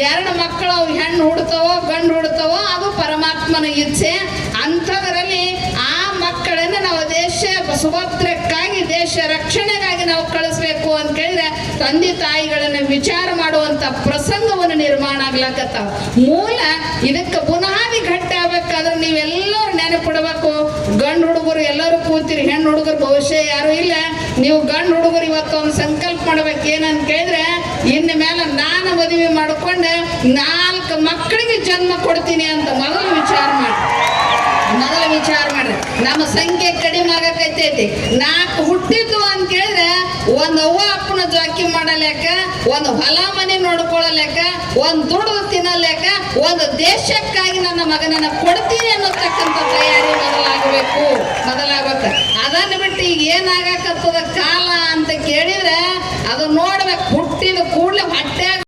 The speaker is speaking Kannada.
2 ಮಕ್ಕಳು ಹೆಣ್ಣು ಹುಡ್ತಾವೋ ಗಂಡು ಹುಡ್ತಾವೋ ಅದು ಪರಮಾತ್ಮನ ಇಚ್ಛೆ. ಅಂಥದ್ರಲ್ಲಿ ಆ ಮಕ್ಕಳನ್ನು ನಾವು ದೇಶ ಸುಭದ್ರಕ್ಕಾಗಿ ದೇಶ ರಕ್ಷಣೆಗಾಗಿ ನಾವು ಕಳಿಸ್ಬೇಕು ಅಂತ ಕೇಳಿದ್ರೆ ತಂದೆ ತಾಯಿಗಳನ್ನ ವಿಚಾರ ಮಾಡುವಂತ ಪ್ರಸಂಗವನ್ನು ನಿರ್ಮಾಣ ಆಗ್ಲಾಕತ್ತಾವ. ಮೂಲ ಇದಕ್ಕೆ ಬುನಾದಿ ಗಟ್ಟಿ ಆಗ್ಬೇಕಾದ್ರೆ ನೀವೆಲ್ಲರೂ ನೆನಪಿಡ್ಬೇಕು. ಗಂಡು ಹುಡುಗರು ಎಲ್ಲರೂ ಕೂತಿರಿ, ಹೆಣ್ಣು ಹುಡುಗರು ಬಹುಶಃ ಯಾರು ಇಲ್ಲ. ನೀವು ಗಂಡು ಹುಡುಗರು ಇವತ್ತೊಂದು ಸಂಕಲ್ಪ ಮಾಡ್ಬೇಕು. ಏನಂತ ಕೇಳಿದ್ರೆ ಇನ್ನು ಮೇಲೆ ನಾನು ಮದುವೆ ಮಾಡ್ಕೊಂಡು 4 ಮಕ್ಕಳಿಗೆ ಜನ್ಮ ಕೊಡ್ತೀನಿ ಅಂತ ಮೊದಲು ವಿಚಾರ ಮಾಡ್ರಿ. ನಮ್ಮ ಸಂಖ್ಯೆ ಕಡಿಮೆ ಆಗಕೈತೈತಿ. 4 ಹುಟ್ಟಿದ್ದು ಅಂತ ಕೇಳಿದ್ರೆ ಒಂದು ಅವ್ವ ಅಪ್ಪನ ಜಾಕಿ ಮಾಡಲೆಕ್ಕ, ಒಂದು ಹೊಲ ಮನೆ ನೋಡ್ಕೊಳ್ಳಲೆಕ್ಕ, ಒಂದು ದುಡ್ಡು ತಿನ್ನಲೆಕ್ಕ, ಒಂದು ದೇಶಕ್ಕಾಗಿ ನನ್ನ ಮಗನನ್ನ ಕೊಡ್ತೀನಿ ಅನ್ನೋತಕ್ಕಂಥ ತಯಾರಿ ಮೊದಲಾಗಬೇಕು. ಅದನ್ನು ಬಿಟ್ಟು ಈಗ ಏನಾಗಕತ್ತದ ಕಾಲ ಅಂತ ಕೇಳಿದ್ರೆ ಅದು ನೋಡ್ಬೇಕು. ಹುಟ್ಟಿದ ಕೂಡಲೇ ಹೊಟ್ಟೆ